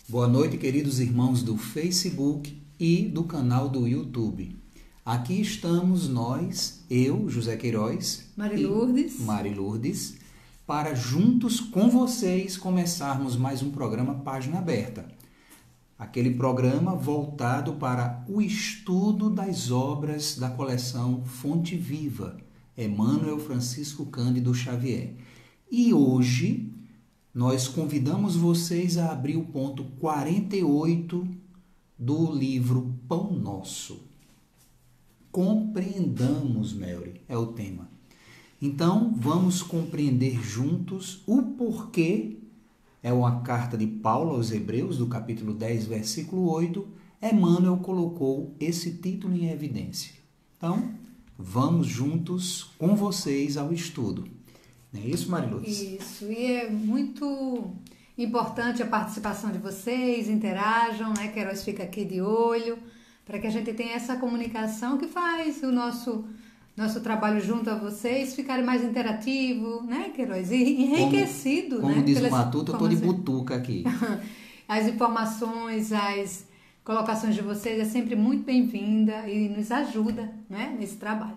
Boa noite, queridos irmãos do Facebook e do canal do YouTube. Aqui estamos nós, eu, José Queiroz, Mari Lourdes, para juntos com vocês começarmos mais um programa Página Aberta. Aquele programa voltado para o estudo das obras da coleção Fonte Viva, Emmanuel Francisco Cândido Xavier. E hoje nós convidamos vocês a abrir o ponto 48 do livro Pão Nosso. Compreendamos, Mary, é o tema. Então, vamos compreender juntos o porquê. É uma carta de Paulo aos Hebreus, do capítulo 10, versículo 8. Emmanuel colocou esse título em evidência. Então, vamos juntos com vocês ao estudo. Não é isso, Mariluz? Isso, e é muito importante a participação de vocês, interajam, né? Queiroz fica aqui de olho, para que a gente tenha essa comunicação que faz o nosso trabalho junto a vocês ficarem mais interativo, né, Queiroz? E enriquecido, como né? Diz o Matuto, eu estou de butuca aqui. As informações, as colocações de vocês é sempre muito bem-vinda e nos ajuda, né, nesse trabalho.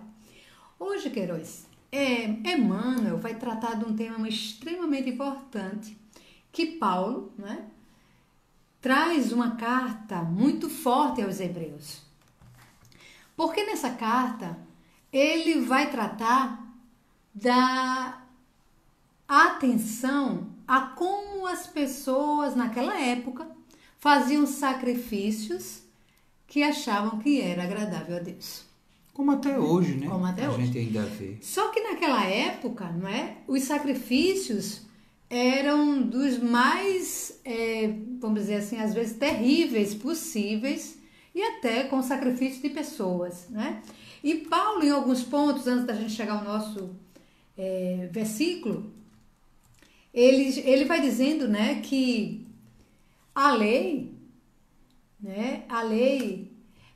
Hoje, Queiroz, Emmanuel vai tratar de um tema extremamente importante que Paulo, né, traz uma carta muito forte aos Hebreus. Porque nessa carta ele vai tratar da atenção a como as pessoas naquela época faziam sacrifícios que achavam que era agradável a Deus. Como até hoje, né? Como até hoje. A gente ainda vê. Só que naquela época, não é? Os sacrifícios eram dos mais, vamos dizer assim, às vezes terríveis possíveis e até com sacrifício de pessoas, né? E Paulo, em alguns pontos, antes da gente chegar ao nosso versículo, ele vai dizendo, né, que a lei,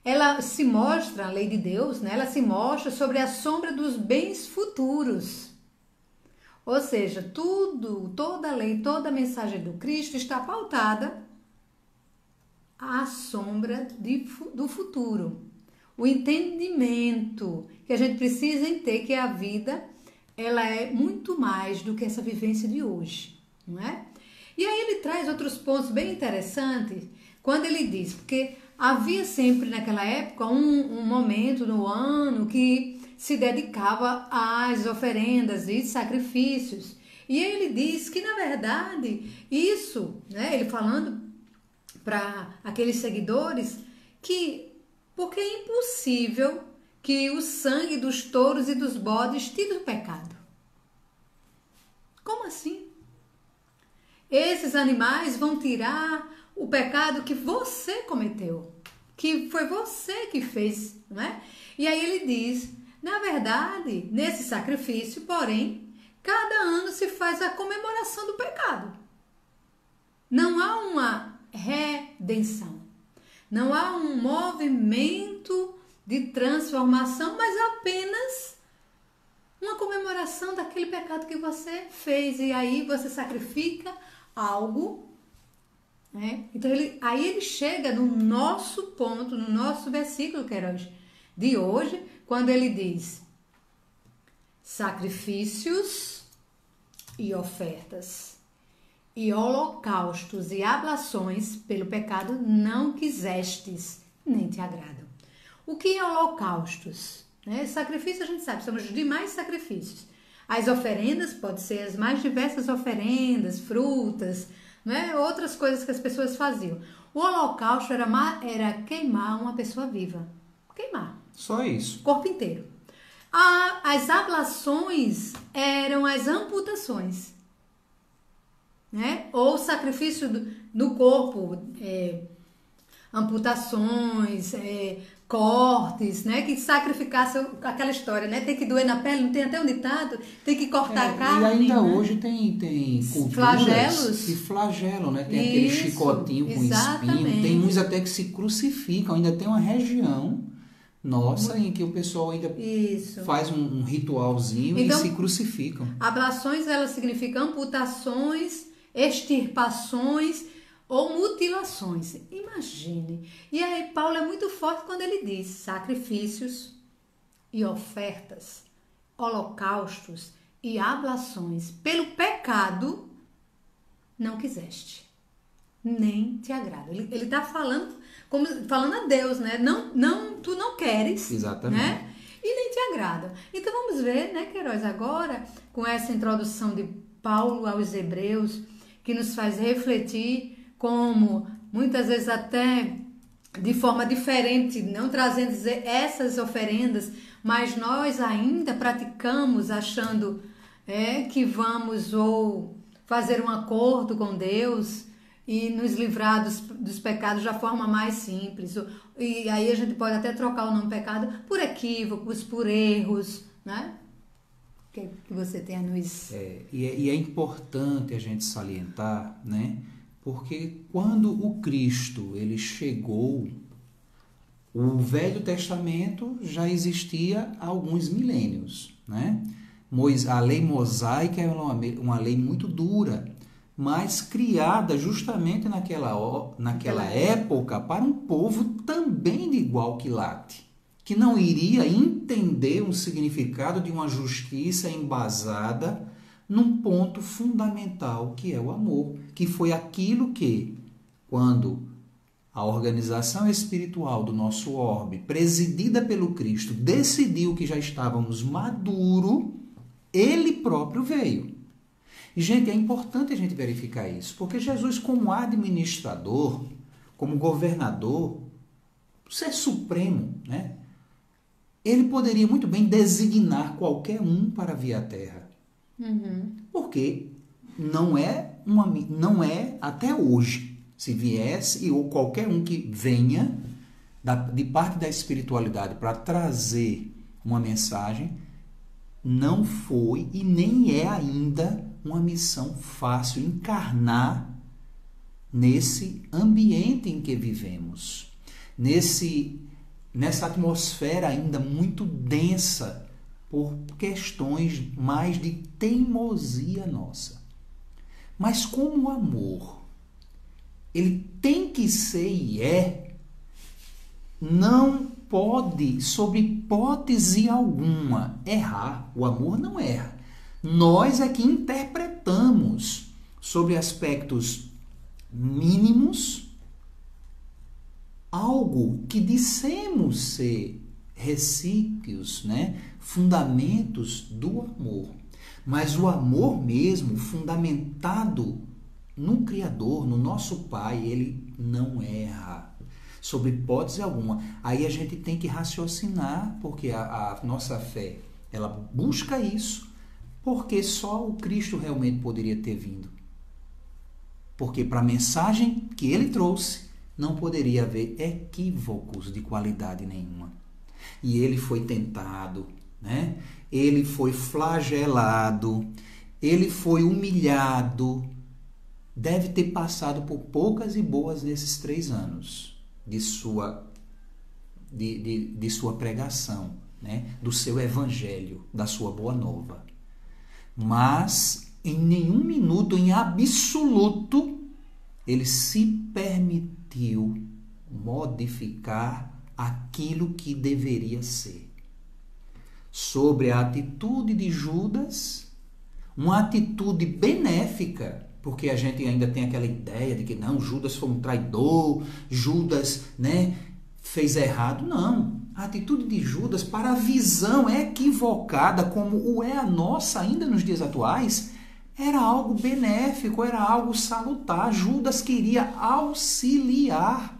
ela se mostra, a lei de Deus, né, ela se mostra sobre a sombra dos bens futuros. Ou seja, toda a lei, toda a mensagem do Cristo está pautada à sombra do futuro. O entendimento que a gente precisa ter que a vida, ela é muito mais do que essa vivência de hoje, não é? E aí ele traz outros pontos bem interessantes, quando ele diz, porque havia sempre naquela época um momento no ano que se dedicava às oferendas e sacrifícios. E ele diz que, na verdade, isso, né, ele falando para aqueles seguidores, porque é impossível que o sangue dos touros e dos bodes tire o pecado. Como assim? Esses animais vão tirar o pecado que você cometeu, que foi você que fez, não é? E aí ele diz, na verdade, nesse sacrifício, porém, cada ano se faz a comemoração do pecado. Não há uma redenção. Não há um movimento de transformação, mas apenas uma comemoração daquele pecado que você fez. E aí você sacrifica algo, né? Então aí ele chega no nosso ponto, no nosso versículo, Queiroz, de hoje, quando ele diz: sacrifícios e ofertas e holocaustos e ablações pelo pecado não quisestes, nem te agradam. O que é holocaustos? Sacrifício a gente sabe, são os demais sacrifícios. As oferendas, pode ser as mais diversas oferendas, frutas, né? Outras coisas que as pessoas faziam. O holocausto era queimar uma pessoa viva. Queimar. Só isso. O corpo inteiro. As ablações eram as amputações, né? Ou sacrifício no corpo, amputações, cortes, né? Que sacrificasse aquela história, né? Tem que doer na pele, não tem até um ditado, tem que cortar a carne. E ainda né? hoje tem culturas flagelos que flagelam, né? Tem aquele chicotinho com espinho, tem uns até que se crucificam, ainda tem uma região nossa em que o pessoal ainda faz um ritualzinho então, e se crucificam. Ablações, elas significam amputações, extirpações ou mutilações. Imagine. E aí Paulo é muito forte quando ele diz sacrifícios e ofertas, holocaustos e ablações pelo pecado não quiseste, nem te agrada. Ele está falando a Deus, né? Tu não queres, exatamente, né? E nem te agrada. Então vamos ver, né, Queiroz, agora com essa introdução de Paulo aos Hebreus, que nos faz refletir como muitas vezes até de forma diferente, não trazendo essas oferendas, mas nós ainda praticamos achando que vamos ou fazer um acordo com Deus e nos livrar dos pecados da forma mais simples. E aí a gente pode até trocar o nome pecado por equívocos, por erros, né? O que você tem a nos... E é importante a gente salientar, né? Porque quando o Cristo ele chegou, o Velho Testamento já existia há alguns milênios, né? A lei mosaica é uma lei muito dura, mas criada justamente naquela época para um povo também de igual quilate, que não iria entender um significado de uma justiça embasada num ponto fundamental, que é o amor, que foi aquilo que, quando a organização espiritual do nosso orbe, presidida pelo Cristo, decidiu que já estávamos maduros, ele próprio veio. E, gente, é importante a gente verificar isso, porque Jesus, como administrador, como governador, ser supremo, né? Ele poderia muito bem designar qualquer um para vir à Terra. Porque não é até hoje, se viesse, ou qualquer um que venha de parte da espiritualidade para trazer uma mensagem, não foi e nem é ainda uma missão fácil encarnar nesse ambiente em que vivemos, nessa atmosfera ainda muito densa por questões mais de teimosia nossa. Mas como o amor, ele tem que ser e não pode, sob hipótese alguma, errar. O amor não erra. Nós é que interpretamos sobre aspectos mínimos algo que dissemos ser recípios, né? Fundamentos do amor. Mas o amor mesmo, fundamentado no Criador, no nosso Pai, ele não erra, sob hipótese alguma. Aí a gente tem que raciocinar, porque a nossa fé, ela busca isso, porque só o Cristo realmente poderia ter vindo. Porque para a mensagem que ele trouxe, não poderia haver equívocos de qualidade nenhuma. E ele foi tentado, né? Ele foi flagelado, ele foi humilhado, deve ter passado por poucas e boas nesses 3 anos de sua pregação, né? Do seu evangelho, da sua boa nova. Mas em nenhum minuto, em absoluto, ele se permitiu modificar aquilo que deveria ser. Sobre a atitude de Judas, uma atitude benéfica, porque a gente ainda tem aquela ideia de que não, Judas foi um traidor, Judas, né, fez errado. Não, a atitude de Judas, para a visão equivocada, como o é a nossa ainda nos dias atuais, era algo benéfico, era algo salutar. Judas queria auxiliar.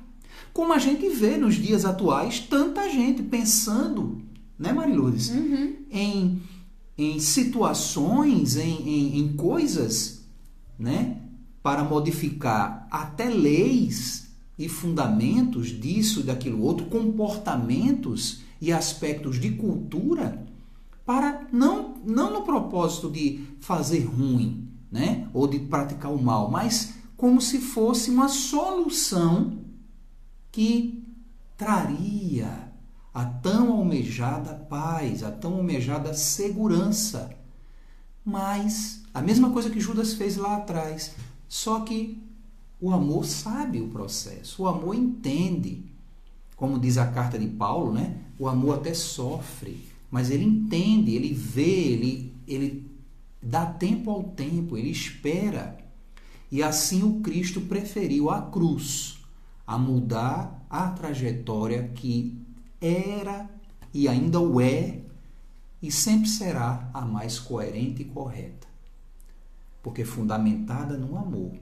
Como a gente vê nos dias atuais, tanta gente pensando, né, Marilourdes? Em situações, em coisas, né, para modificar até leis e fundamentos disso, daquilo outro, comportamentos e aspectos de cultura, para não no propósito de fazer ruim, né, ou de praticar o mal, mas como se fosse uma solução que traria a tão almejada paz, a tão almejada segurança. Mas a mesma coisa que Judas fez lá atrás, só que O amor sabe o processo, o amor entende. Como diz a carta de Paulo, né? O amor até sofre, mas ele entende, ele vê, ele dá tempo ao tempo, ele espera. E assim o Cristo preferiu a cruz a mudar a trajetória que era e ainda o é e sempre será a mais coerente e correta, porque fundamentada no amor.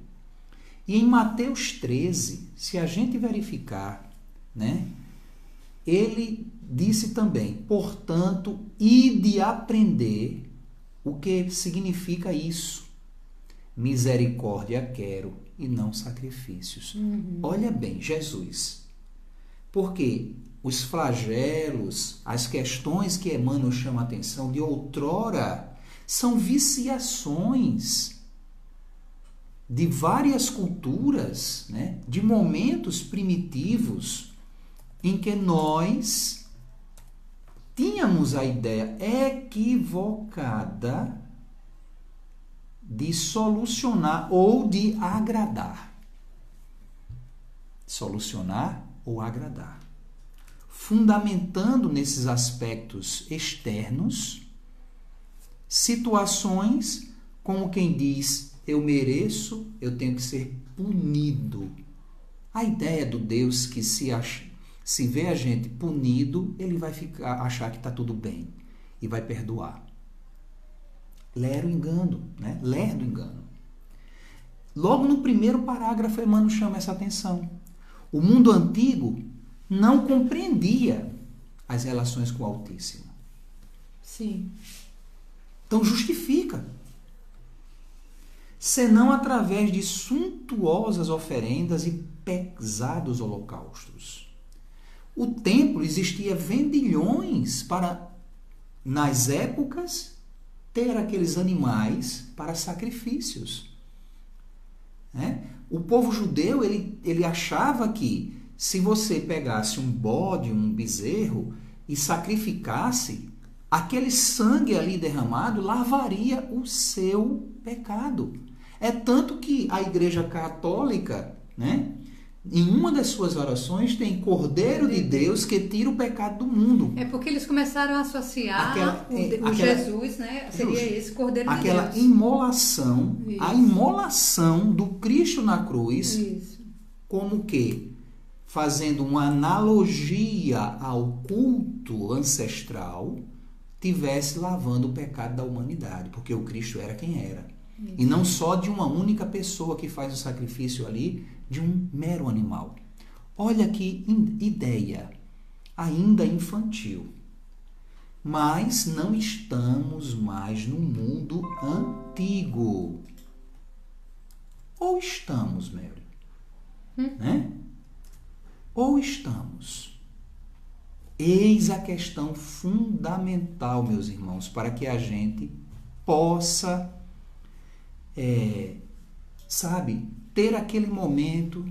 E em Mateus 13, se a gente verificar, né, ele disse também, portanto, ide aprender o que significa isso. Misericórdia quero e não sacrifícios. Olha bem, Jesus, porque os flagelos, as questões que Emmanuel chama a atenção de outrora, são viciações de várias culturas, né? De momentos primitivos em que nós tínhamos a ideia equivocada de solucionar ou de agradar. Solucionar ou agradar. Fundamentando nesses aspectos externos situações como quem diz, eu mereço, eu tenho que ser punido. A ideia do Deus que se vê a gente punido, ele vai achar que está tudo bem e vai perdoar. Lero engano, né? Lerdo engano. Logo no primeiro parágrafo, Emmanuel chama essa atenção. O mundo antigo não compreendia as relações com o Altíssimo. Sim. Então justifica. Senão através de suntuosas oferendas e pesados holocaustos. O templo existia vendilhões para, nas épocas, ter aqueles animais para sacrifícios. Né? O povo judeu, ele achava que se você pegasse um bode, um bezerro e sacrificasse, aquele sangue ali derramado lavaria o seu pecado. É tanto que a Igreja Católica, né, em uma das suas orações tem Cordeiro de Deus que tira o pecado do mundo. É porque eles começaram a associar Jesus, né? Seria esse Cordeiro de Deus. Aquela imolação, Isso. a imolação do Cristo na cruz, Isso. como que fazendo uma analogia ao culto ancestral, tivesse lavando o pecado da humanidade, porque o Cristo era quem era. Isso. E não só de uma única pessoa que faz o sacrifício ali, de um mero animal. Olha que ideia, ainda infantil. Mas não estamos mais no mundo antigo. Ou estamos, Mary? Né? Ou estamos? Eis a questão fundamental, meus irmãos, para que a gente possa, ter aquele momento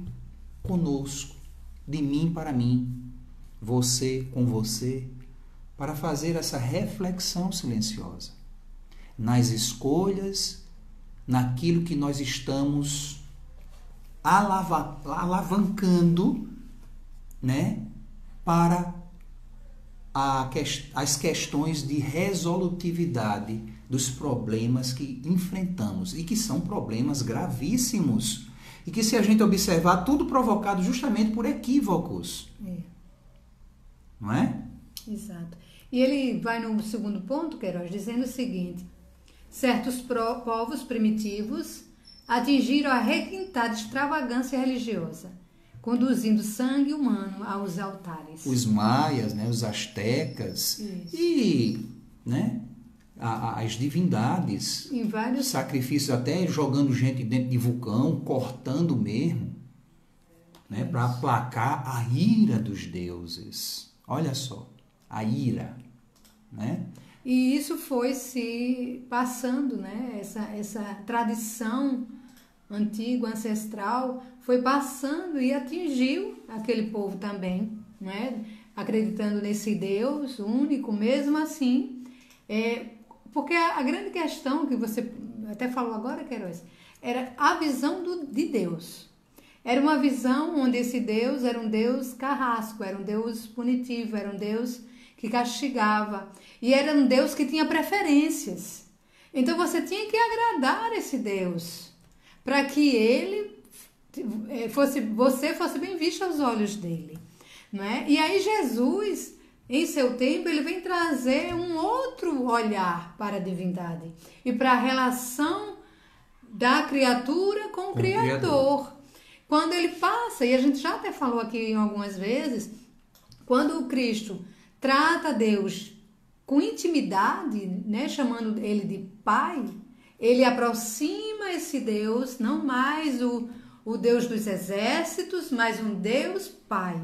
conosco, de mim para mim, você com você, para fazer essa reflexão silenciosa nas escolhas, naquilo que nós estamos alavancando, né, para as questões de resolutividade dos problemas que enfrentamos e que são problemas gravíssimos e que, se a gente observar, tudo provocado justamente por equívocos. Não é? Exato. E ele vai no segundo ponto, Queiroz, dizendo o seguinte: certos povos primitivos atingiram a requintada extravagância religiosa, conduzindo sangue humano aos altares. Os maias, né, os astecas. Isso. E, né, as divindades, em vários sacrifícios, até jogando gente dentro de vulcão, cortando mesmo, né, para aplacar a ira dos deuses. Olha só, a ira, né? E isso foi se passando, né? Essa tradição antiga, ancestral, foi passando e atingiu aquele povo também, né? Acreditando nesse Deus único, mesmo assim. Porque a grande questão que você até falou agora, Queiroz, era a visão de Deus. Era uma visão onde esse Deus era um Deus carrasco, era um Deus punitivo, era um Deus que castigava. E era um Deus que tinha preferências. Então você tinha que agradar esse Deus para que você fosse bem visto aos olhos dele. Não é? E aí Jesus, em seu tempo, ele vem trazer um outro olhar para a divindade e para a relação da criatura com o Criador. Quando ele passa, e a gente já até falou aqui algumas vezes, quando o Cristo trata Deus com intimidade, né, chamando ele de Pai, ele aproxima esse Deus, não mais o Deus dos exércitos, mas um Deus Pai.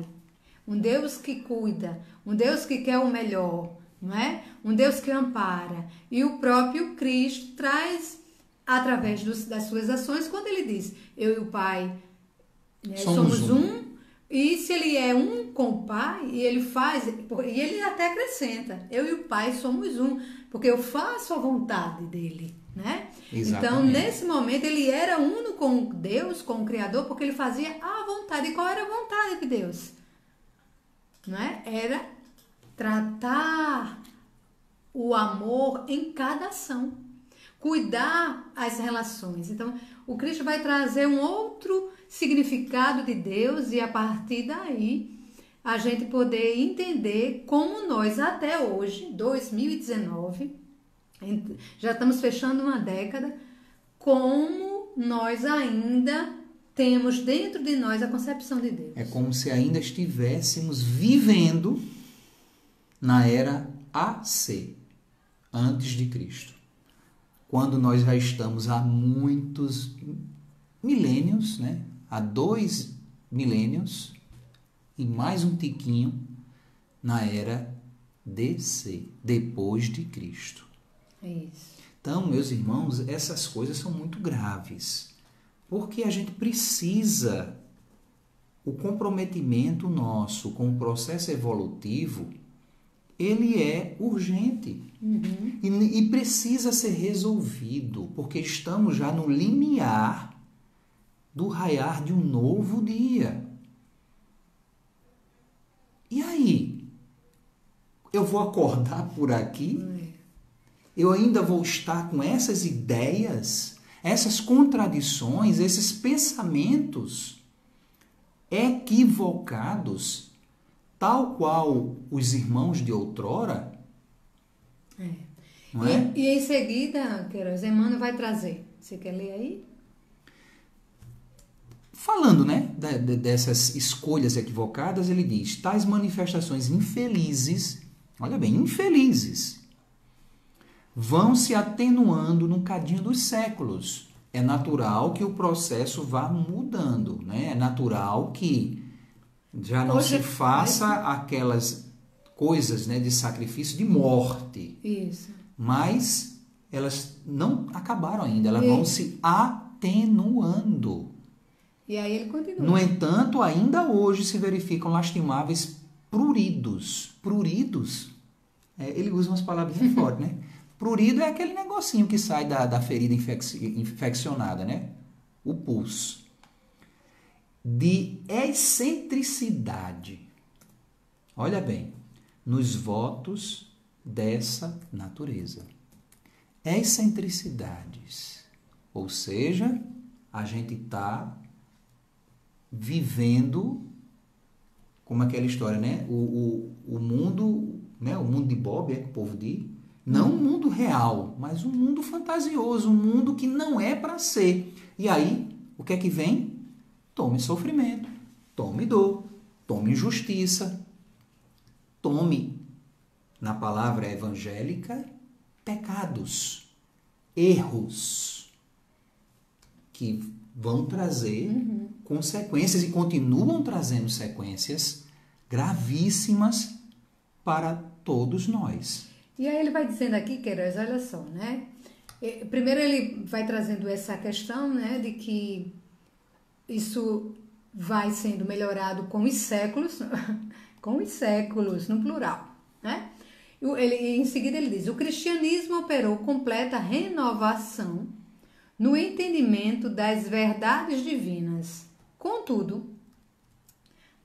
Um Deus que cuida, um Deus que quer o melhor, não é? Um Deus que ampara. E o próprio Cristo traz, através das suas ações, quando ele diz, eu e o Pai, né, somos um. E se ele é um com o Pai, e ele faz, e ele até acrescenta, eu e o Pai somos um, porque eu faço a vontade dele, né? Exatamente. Então, nesse momento, ele era uno com Deus, com o Criador, porque ele fazia a vontade. E qual era a vontade de Deus? Não é? Era tratar o amor em cada ação, cuidar as relações. Então, o Cristo vai trazer um outro significado de Deus e a partir daí a gente poder entender como nós até hoje, 2019, já estamos fechando uma década, como nós ainda temos dentro de nós a concepção de Deus. É como se ainda estivéssemos vivendo na era AC, antes de Cristo. Quando nós já estamos há muitos milênios, né? Há 2 milênios e mais um tiquinho na era DC, depois de Cristo. Isso. Então, meus irmãos, essas coisas são muito graves. Porque a gente precisa, o comprometimento nosso com o processo evolutivo, ele é urgente. Uhum. E precisa ser resolvido, porque estamos já no limiar do raiar de um novo dia. E aí? Eu vou acordar por aqui? Eu ainda vou estar com essas ideias, essas contradições, esses pensamentos equivocados, tal qual os irmãos de outrora? Não é? E em seguida, Queiroz, Emmanuel vai trazer. Você quer ler aí? Falando, né, dessas escolhas equivocadas, ele diz, tais manifestações infelizes, olha bem, infelizes, vão se atenuando no cadinho dos séculos. É natural que o processo vá mudando, né? É natural que já não se faça aquelas coisas, né, de sacrifício, de morte. Isso. Mas elas não acabaram ainda, elas vão se atenuando. E aí ele continua. No entanto, ainda hoje se verificam lastimáveis pruridos. Pruridos? Ele usa umas palavras bem fortes, né? Prurido é aquele negocinho que sai da ferida infeccionada, né? O pus. De excentricidade. Olha bem, nos votos dessa natureza. Excentricidades. Ou seja, a gente está vivendo como aquela história, né? O mundo, né? O mundo de Bob, que o povo diz. Não um mundo real, mas um mundo fantasioso, um mundo que não é para ser. E aí, o que é que vem? Tome sofrimento, tome dor, tome injustiça, tome, na palavra evangélica, pecados, erros, que vão trazer consequências e continuam trazendo sequências gravíssimas para todos nós. E aí ele vai dizendo aqui, Queiroz, olha só, né? Primeiro ele vai trazendo essa questão, né, de que isso vai sendo melhorado com os séculos, no plural, né? Em seguida ele diz, o cristianismo operou completa renovação no entendimento das verdades divinas. Contudo,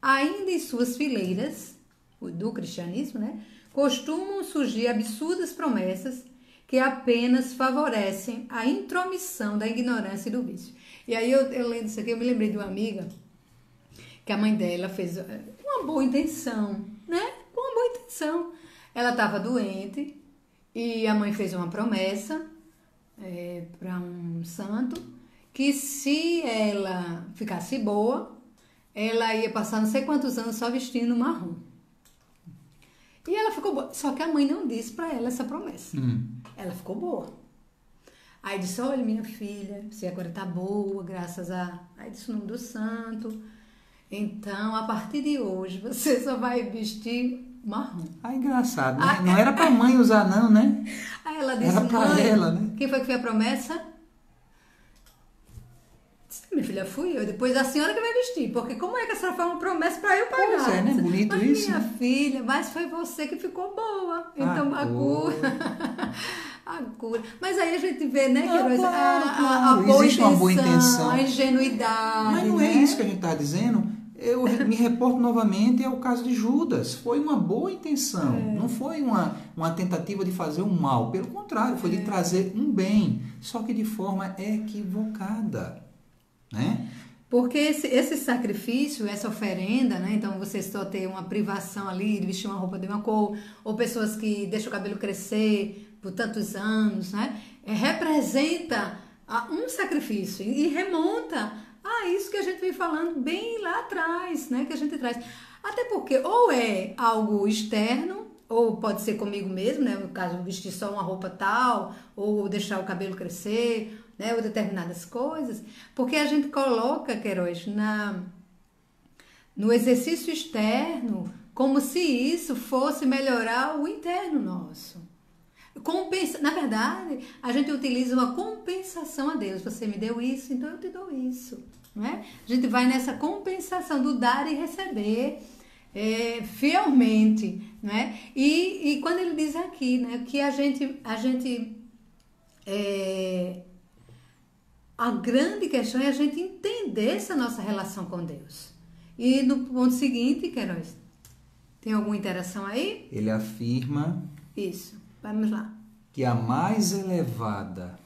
ainda em suas fileiras, do cristianismo, né, costumam surgir absurdas promessas que apenas favorecem a intromissão da ignorância e do vício. E aí eu lendo isso aqui, eu me lembrei de uma amiga que a mãe dela fez uma boa intenção, né? Com uma boa intenção. Ela estava doente e a mãe fez uma promessa para um santo que se ela ficasse boa, ela ia passar não sei quantos anos só vestindo marrom. E ela ficou boa. Só que a mãe não disse para ela essa promessa. Ela ficou boa. Aí disse, olha, minha filha, você agora tá boa, graças a... Aí disse o nome do santo. Então, a partir de hoje, você só vai vestir marrom. Ah, engraçado, né? Não era pra mãe usar, não, né? Aí ela disse, era pra ela, né? Quem foi que fez a promessa? Disse, minha filha, fui eu. Depois a senhora que vai vestir. Porque como é que a senhora faz uma promessa pra eu pagar? Pois é, né? Bonito mas isso. Minha filha, mas foi você que ficou boa. Então, a cura... A cura. Mas aí a gente vê, né, claro. A boa existe intenção, uma boa intenção. A ingenuidade. Mas não né? é isso que a gente está dizendo. Eu me reporto novamente ao caso de Judas. Foi uma boa intenção. Não foi uma tentativa de fazer um mal. Pelo contrário, foi de trazer um bem. Só que de forma equivocada. Né? Porque esse sacrifício, essa oferenda, né? Então você só ter uma privação ali de vestir uma roupa de uma cor, ou pessoas que deixam o cabelo crescer por tantos anos, né? Representa um sacrifício e remonta a isso que a gente vem falando bem lá atrás, né? Que a gente traz. Até porque ou é algo externo, ou pode ser comigo mesmo, né? No caso, vestir só uma roupa tal, ou deixar o cabelo crescer, né? Ou determinadas coisas. Porque a gente coloca, Queiroz, no exercício externo, como se isso fosse melhorar o interno nosso. Na verdade, a gente utiliza uma compensação a Deus. Você me deu isso, então eu te dou isso. Não é? A gente vai nessa compensação do dar e receber fielmente. Não é? E quando ele diz aqui, né, que a grande questão é a gente entender essa nossa relação com Deus. E no ponto seguinte, Queiroz, tem alguma interação aí? Ele afirma... Isso. Vamos lá. Que a mais elevada,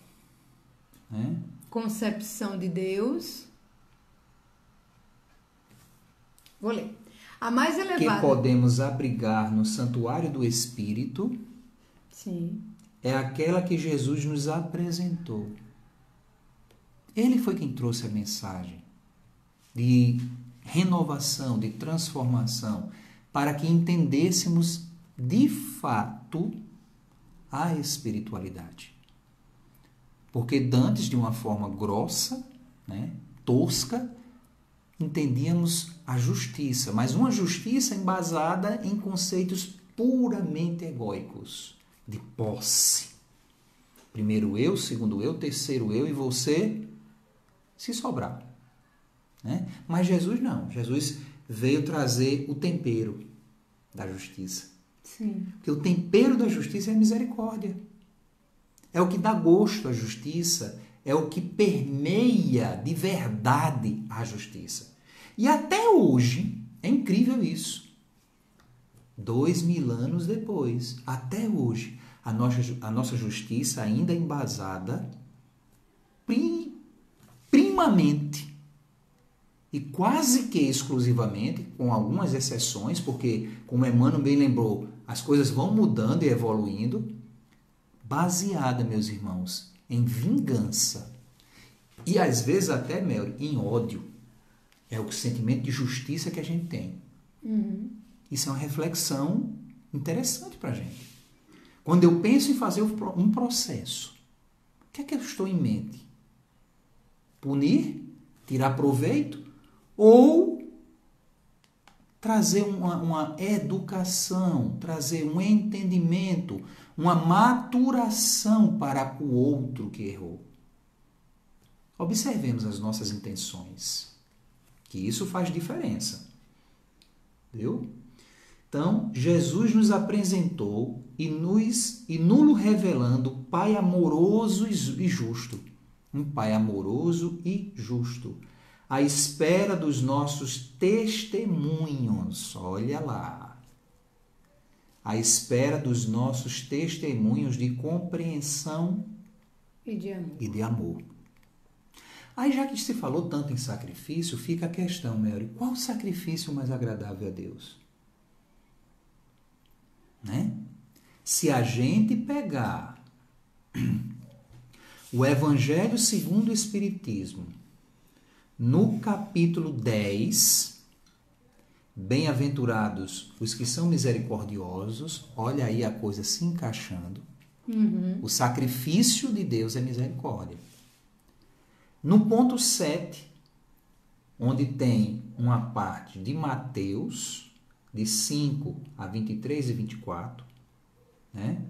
né? Concepção de Deus. Vou ler. A mais elevada... Que podemos abrigar no santuário do Espírito. Sim. É aquela que Jesus nos apresentou. Ele foi quem trouxe a mensagem de renovação, de transformação, para que entendêssemos de fato a espiritualidade. Porque dantes, de uma forma grossa, né, tosca, entendíamos a justiça, mas uma justiça embasada em conceitos puramente egóicos, de posse. Primeiro eu, segundo eu, terceiro eu e você, se sobrar. Né? Mas Jesus não. Jesus veio trazer o tempero da justiça. Sim. Porque o tempero da justiça é a misericórdia. É o que dá gosto à justiça, é o que permeia de verdade a justiça. E até hoje, é incrível isso. 2000 anos depois, até hoje, a nossa justiça ainda é embasada primamente e quase que exclusivamente, com algumas exceções, porque, como Emmanuel bem lembrou, as coisas vão mudando e evoluindo, baseada, meus irmãos, em vingança. E às vezes até, Mel, em ódio. É o sentimento de justiça que a gente tem. Uhum. Isso é uma reflexão interessante para a gente. Quando eu penso em fazer um processo, o que é que eu estou em mente? Punir? Tirar proveito? Ou trazer uma educação, trazer um entendimento, uma maturação para o outro que errou? Observemos as nossas intenções, que isso faz diferença. Viu? Então, Jesus nos apresentou e nulo revelando Pai amoroso e justo. Um Pai amoroso e justo. à espera dos nossos testemunhos. Olha lá. À espera dos nossos testemunhos de compreensão E de amor. e de amor. Aí, já que se falou tanto em sacrifício, fica a questão, Mary, qual o sacrifício mais agradável a Deus? Né? Se a gente pegar o Evangelho segundo o Espiritismo, no capítulo 10, bem-aventurados os que são misericordiosos, olha aí a coisa se encaixando. O sacrifício de Deus é misericórdia. No ponto 7, onde tem uma parte de Mateus, de 5 a 23 e 24, né?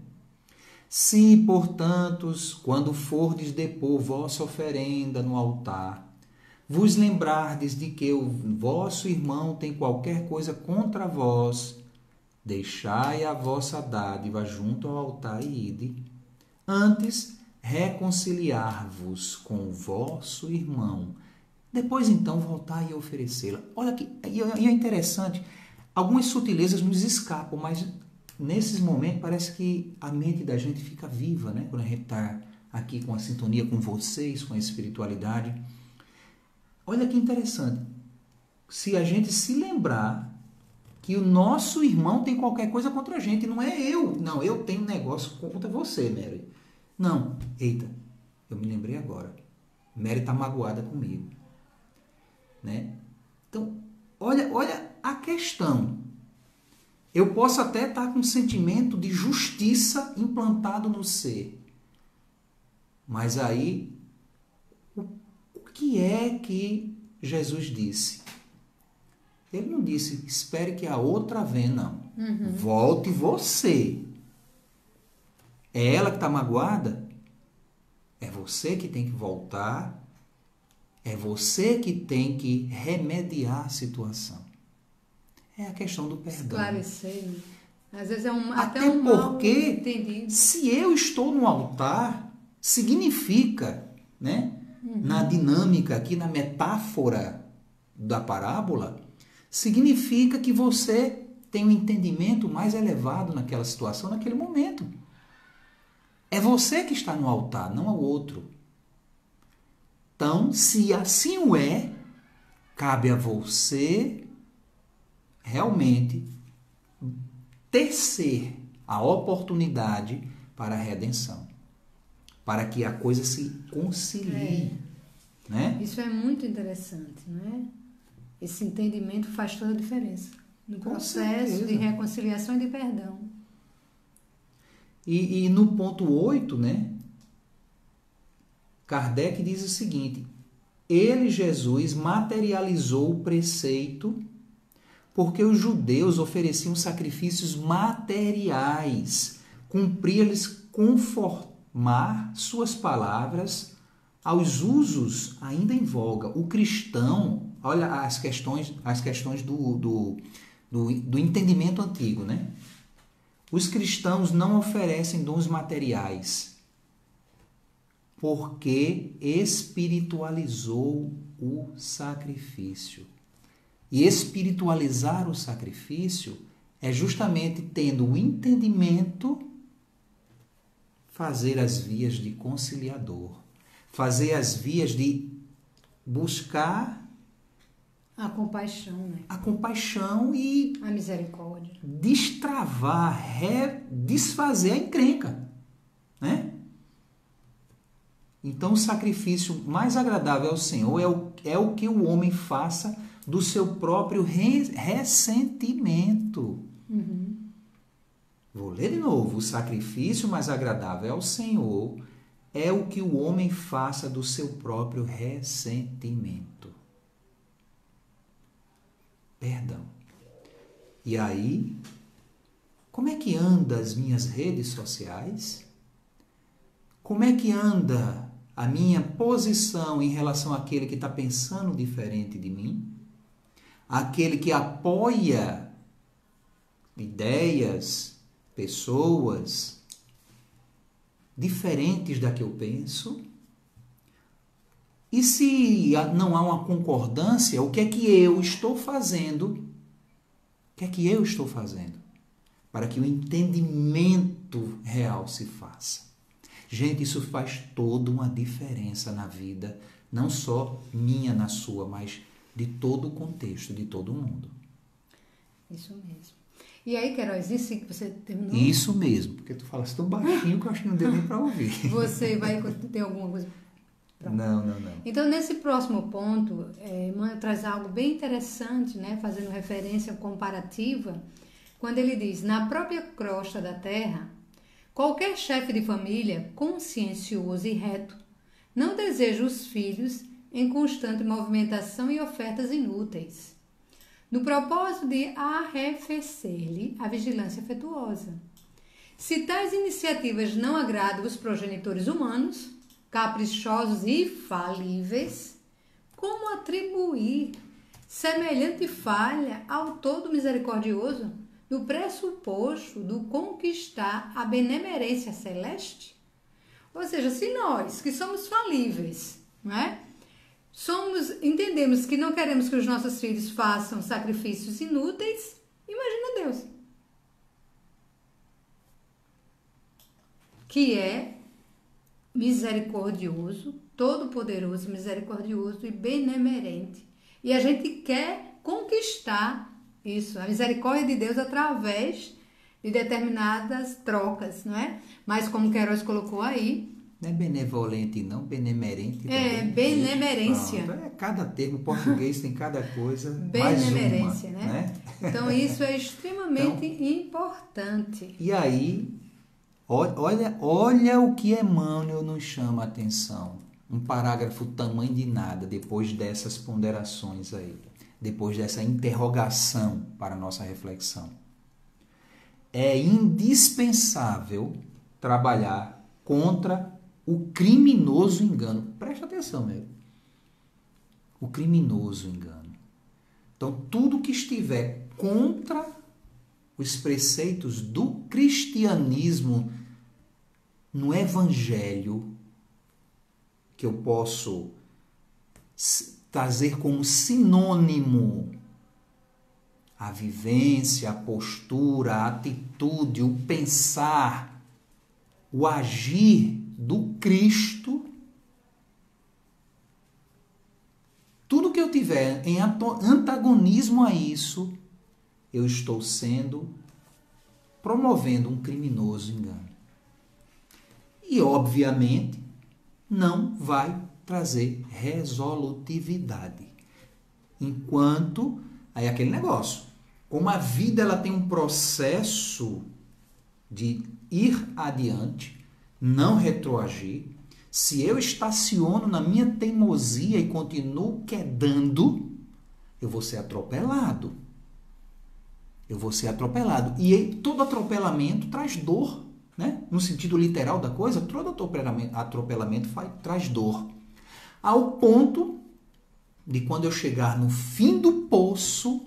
Se, portanto, quando fordes depor vossa oferenda no altar, vos lembrardes de que o vosso irmão tem qualquer coisa contra vós, deixai a vossa dádiva junto ao altar e ide. Antes, reconciliar-vos com o vosso irmão. Depois, então, voltar e oferecê-la. Olha que e é interessante. Algumas sutilezas nos escapam, mas nesses momentos parece que a mente da gente fica viva, né? Quando a gente está aqui com a sintonia com vocês, com a espiritualidade. Olha que interessante. Se a gente se lembrar que o nosso irmão tem qualquer coisa contra a gente, não é eu. Não, eu tenho um negócio contra você, Mary. Não, eita, eu me lembrei agora. Mary está magoada comigo. Né? Então, olha a questão. Eu posso até estar com um sentimento de justiça implantado no ser. Mas aí, o que é que Jesus disse? Ele não disse, espere que a outra venha, não. Volte você. É ela que está magoada? É você que tem que voltar. É você que tem que remediar a situação. É a questão do perdão. Esclarecer, né? Às vezes é Até um porque, entendido. se eu estou no altar, significa, né, na dinâmica aqui, na metáfora da parábola, significa que você tem um entendimento mais elevado naquela situação, naquele momento. É você que está no altar, não o outro. Então, se assim o é, cabe a você realmente tecer a oportunidade para a redenção, para que a coisa se concilie. Né? Isso é muito interessante, né? Esse entendimento faz toda a diferença no processo de reconciliação e de perdão. E no ponto 8, né, Kardec diz o seguinte: ele, Jesus, materializou o preceito porque os judeus ofereciam sacrifícios materiais, cumpria-lhes conformar suas palavras aos usos ainda em voga. O cristão, olha as questões do entendimento antigo, né? Os cristãos não oferecem dons materiais porque espiritualizou o sacrifício. E espiritualizar o sacrifício é justamente tendo o entendimento, fazer as vias de conciliador, fazer as vias de buscar a compaixão, né? A compaixão e a misericórdia. Destravar, desfazer a encrenca, né? Então, o sacrifício mais agradável ao Senhor é o que o homem faça do seu próprio ressentimento. Vou ler de novo. O sacrifício mais agradável ao Senhor é o que o homem faça do seu próprio ressentimento. Perdão. E aí, como é que anda as minhas redes sociais? Como é que anda a minha posição em relação àquele que está pensando diferente de mim? Aquele que apoia ideias, pessoas diferentes da que eu penso? E se não há uma concordância, o que é que eu estou fazendo? O que é que eu estou fazendo para que o entendimento real se faça? Gente, isso faz toda uma diferença na vida, não só minha, na sua, mas de todo o contexto, de todo mundo. Isso mesmo. E aí, Queiroz, isso que você terminou? Isso mesmo, porque tu falaste tão baixinho que eu acho que não deu nem para ouvir. Você vai ter alguma coisa? Pronto. Não. Então, nesse próximo ponto, Emmanuel traz algo bem interessante, né, fazendo referência comparativa, quando ele diz, na própria crosta da terra, qualquer chefe de família consciencioso e reto não deseja os filhos em constante movimentação e ofertas inúteis, no propósito de arrefecer-lhe a vigilância afetuosa. Se tais iniciativas não agradam os progenitores humanos, caprichosos e falíveis, como atribuir semelhante falha ao todo misericordioso no pressuposto do conquistar a benemerência celeste? Ou seja, se nós, que somos falíveis, né, entendemos que não queremos que os nossos filhos façam sacrifícios inúteis, imagina Deus, que é misericordioso, todo-poderoso, misericordioso e benemerente. E a gente quer conquistar isso, a misericórdia de Deus através de determinadas trocas, não é? Mas como Queiroz colocou aí... Não é benevolente, não, benemerente. É, também. benemerência. Pronto, cada termo português tem cada coisa. Benemerência, mais uma, né? Então, isso é extremamente importante. E aí, olha o que Emmanuel nos chama a atenção. Um parágrafo tamanho de nada, depois dessas ponderações aí, depois dessa interrogação para a nossa reflexão. É indispensável trabalhar contra o criminoso engano. Presta atenção, meu. O criminoso engano. Então, tudo que estiver contra os preceitos do cristianismo no evangelho, que eu posso trazer como sinônimo a vivência, a postura, a atitude, o pensar, o agir do Cristo, tudo que eu tiver em antagonismo a isso, eu estou promovendo um criminoso engano. E, obviamente, não vai trazer resolutividade. Enquanto, aí aquele negócio, como a vida ela tem um processo de ir adiante, não retroagir, se eu estaciono na minha teimosia e continuo quedando, eu vou ser atropelado. Eu vou ser atropelado. E todo atropelamento traz dor, né? No sentido literal da coisa, todo atropelamento traz dor. Ao ponto de quando eu chegar no fim do poço,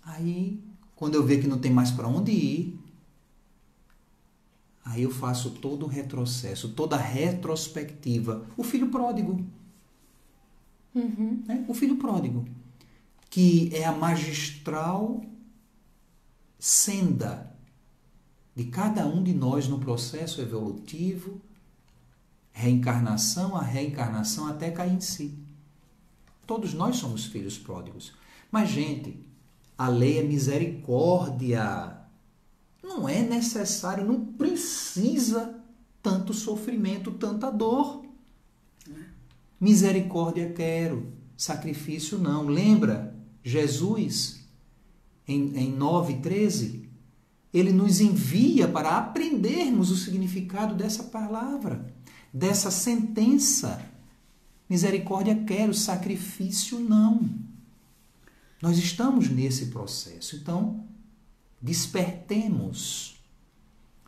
aí, quando eu ver que não tem mais para onde ir, aí eu faço todo o retrocesso, toda a retrospectiva. O filho pródigo. Né? O filho pródigo, que é a magistral senda de cada um de nós no processo evolutivo, reencarnação a reencarnação, até cair em si. Todos nós somos filhos pródigos. Mas, gente, a lei é misericórdia. Não é necessário, não precisa tanto sofrimento, tanta dor. Misericórdia quero, sacrifício não. Lembra, Jesus, em 9:13, ele nos envia para aprendermos o significado dessa palavra, dessa sentença. Misericórdia quero, sacrifício não. Nós estamos nesse processo. Então, despertemos,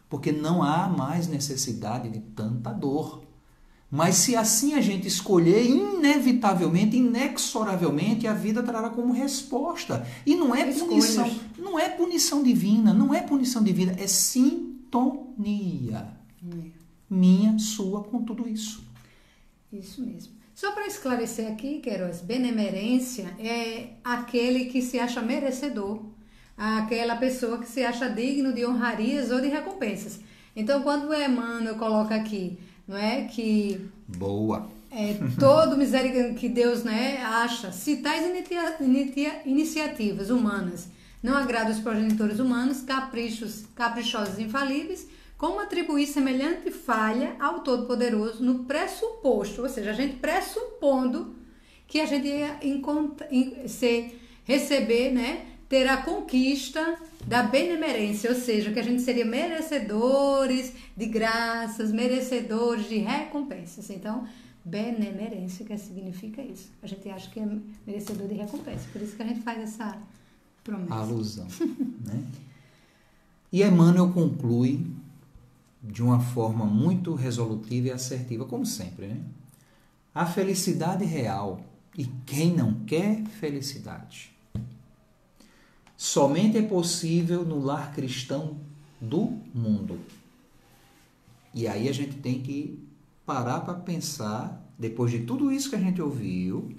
porque não há mais necessidade de tanta dor. Mas se assim a gente escolher, inevitavelmente, inexoravelmente, a vida trará como resposta. E não é punição, não é punição divina, não é punição divina, é sintonia. Minha, sua, com tudo isso. Isso mesmo. Só para esclarecer aqui, Queiroz, benemerência é aquele que se acha merecedor, aquela pessoa que se acha digno de honrarias ou de recompensas. Então, quando o Emmanuel coloca aqui, não é, que Boa. todo misericórdia que Deus, né, acha, se tais iniciativas humanas não agradam os progenitores humanos, caprichosos e infalíveis, como atribuir semelhante falha ao Todo-Poderoso no pressuposto, ou seja, a gente pressupondo que a gente ia receber, né, ter a conquista da benemerência, ou seja, que a gente seria merecedores de graças, merecedores de recompensas. Então, benemerência, que significa isso. A gente acha que é merecedor de recompensa, por isso que a gente faz essa promessa. Alusão. Né? E Emmanuel conclui de uma forma muito resolutiva e assertiva, como sempre, né? A felicidade real, e quem não quer felicidade, somente é possível no lar cristão do mundo. E aí a gente tem que parar para pensar, depois de tudo isso que a gente ouviu,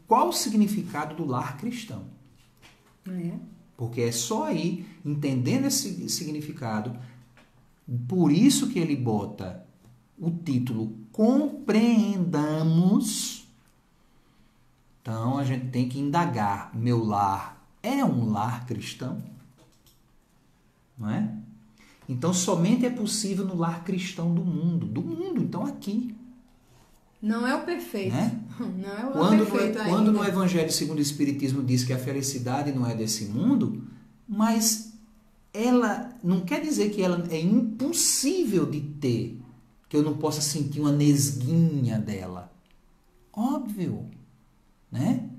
qual o significado do lar cristão. Porque é só aí, entendendo esse significado, por isso que ele bota o título Compreendamos. Então a gente tem que indagar, meu lar é um lar cristão? Não é? Então somente é possível no lar cristão do mundo, então aqui. Não é o perfeito. Né? Não é o perfeito ainda. Quando no Evangelho segundo o Espiritismo diz que a felicidade não é desse mundo, mas ela não quer dizer que ela é impossível de ter, que eu não possa sentir uma nesguinha dela. Óbvio, né?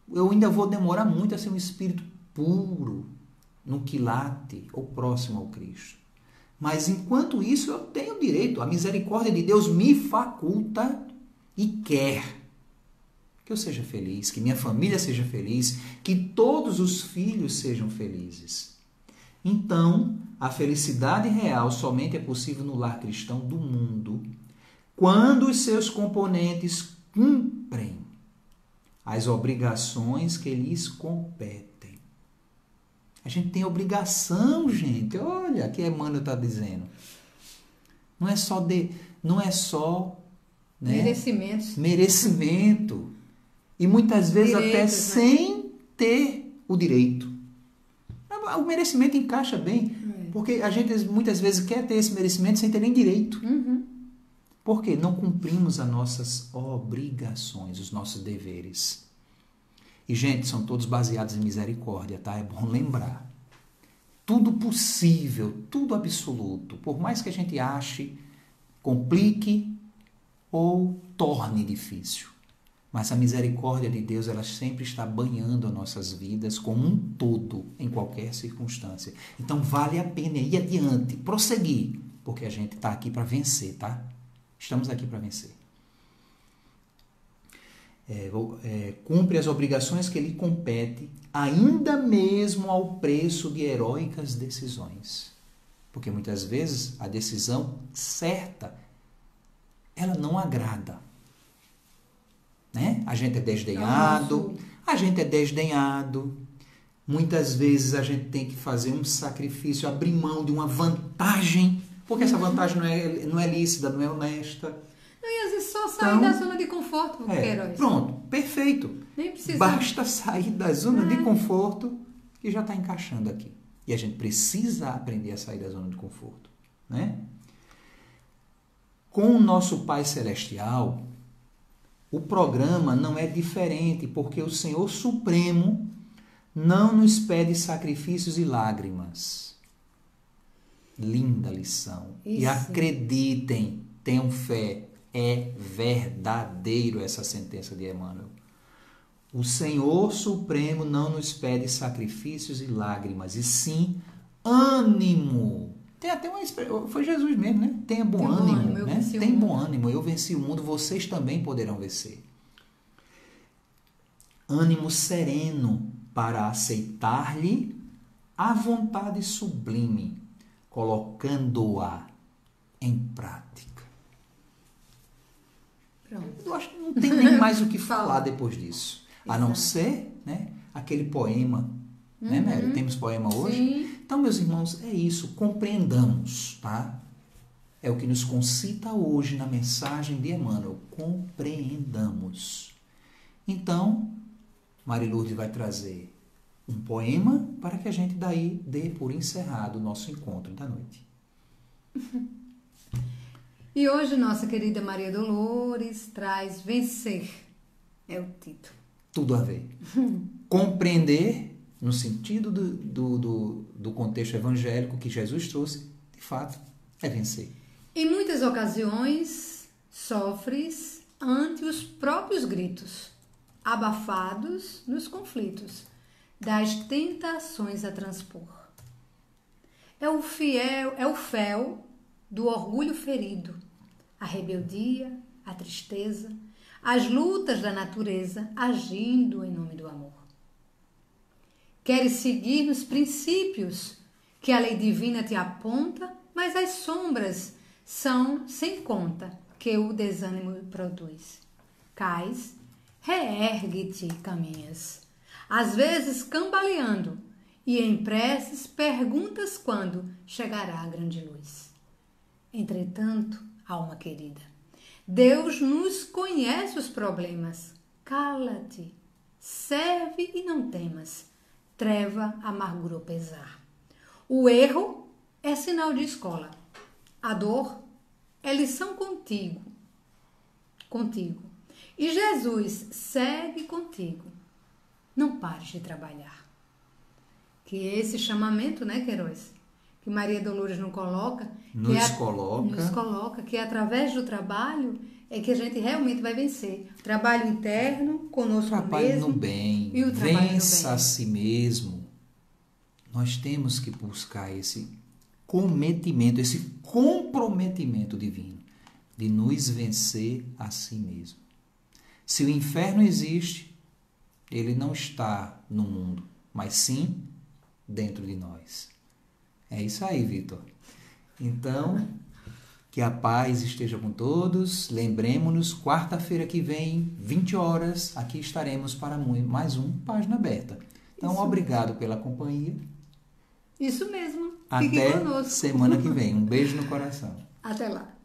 Eu ainda vou demorar muito a ser um espírito puro, no quilate, ou próximo ao Cristo. Mas enquanto isso eu tenho direito, a misericórdia de Deus me faculta e quer que eu seja feliz, que minha família seja feliz, que todos os filhos sejam felizes. Então, a felicidade real somente é possível no lar cristão do mundo, quando os seus componentes cumprem as obrigações que lhes competem. A gente tem obrigação, gente. Olha, que Emmanuel está dizendo. Não é só né, merecimento. E muitas vezes direitos, até sem ter o direito. O merecimento encaixa bem, porque a gente muitas vezes quer ter esse merecimento sem ter nem direito. Por quê? Não cumprimos as nossas obrigações, os nossos deveres. E, gente, são todos baseados em misericórdia, tá? É bom lembrar. Tudo possível, tudo absoluto, por mais que a gente ache, complique ou torne difícil. Mas a misericórdia de Deus, ela sempre está banhando as nossas vidas como um todo, em qualquer circunstância. Então, vale a pena ir adiante, prosseguir, porque a gente está aqui para vencer, tá? Estamos aqui para vencer. Cumpre as obrigações que lhe compete, ainda mesmo ao preço de heróicas decisões. Porque muitas vezes a decisão certa, ela não agrada. Né? A gente é desdenhado, muitas vezes a gente tem que fazer um sacrifício, abrir mão de uma vantagem, porque essa vantagem não é lícita, não é honesta. E às vezes só sair da zona de conforto, Queiroz. Pronto, perfeito. Nem precisa. Basta sair da zona de conforto que já está encaixando aqui. E a gente precisa aprender a sair da zona de conforto. Né? Com o nosso Pai Celestial, o programa não é diferente, porque o Senhor Supremo não nos pede sacrifícios e lágrimas. Linda lição. Isso. E acreditem, tenham fé. É verdadeiro essa sentença de Emmanuel. O Senhor Supremo não nos pede sacrifícios e lágrimas, e sim ânimo. Tem até uma expressão, foi Jesus mesmo, né? Tenha bom ânimo, né? Tem bom ânimo, eu venci o mundo, vocês também poderão vencer. Ânimo sereno para aceitar-lhe a vontade sublime, colocando-a em prática. Pronto. Eu acho que não tem nem mais o que falar depois disso. A não ser, né, aquele poema, né, Mary? Temos poema hoje? Sim. Então, meus irmãos, é isso. Compreendamos, tá? É o que nos concita hoje na mensagem de Emmanuel. Compreendamos. Então, Marilurde vai trazer um poema para que a gente daí dê por encerrado o nosso encontro da noite. E hoje nossa querida Maria Dolores traz Vencer. É o título. Tudo a ver. Compreender, no sentido do contexto evangélico que Jesus trouxe, de fato, é vencer. Em muitas ocasiões, sofres ante os próprios gritos, abafados nos conflitos, das tentações a transpor. É o fel do orgulho ferido, a rebeldia, a tristeza, as lutas da natureza agindo em nome do amor. Queres seguir nos princípios que a lei divina te aponta, mas as sombras são sem conta que o desânimo produz. Cais, reergue-te e caminhas, às vezes cambaleando, e em preces perguntas quando chegará a grande luz. Entretanto, alma querida, Deus nos conhece os problemas. Cala-te, serve e não temas. Treva, amargura ou pesar. O erro é sinal de escola. A dor é lição contigo. E Jesus segue contigo. Não pares de trabalhar. Que esse chamamento, né, Queiroz? Que Maria Dolores nos coloca, que é através do trabalho é que a gente realmente vai vencer. O trabalho interno, conosco mesmo. O trabalho no bem, e o trabalho vença no bem. a si mesmo. Nós temos que buscar esse cometimento, esse comprometimento divino de nos vencer a si mesmo. Se o inferno existe, ele não está no mundo, mas sim dentro de nós. É isso aí, Vitor. Então, que a paz esteja com todos. Lembremos-nos, quarta-feira que vem, 20 horas, aqui estaremos para mais um Página Aberta. Então, obrigado pela companhia. Isso mesmo. Até semana que vem. Um beijo no coração. Até lá.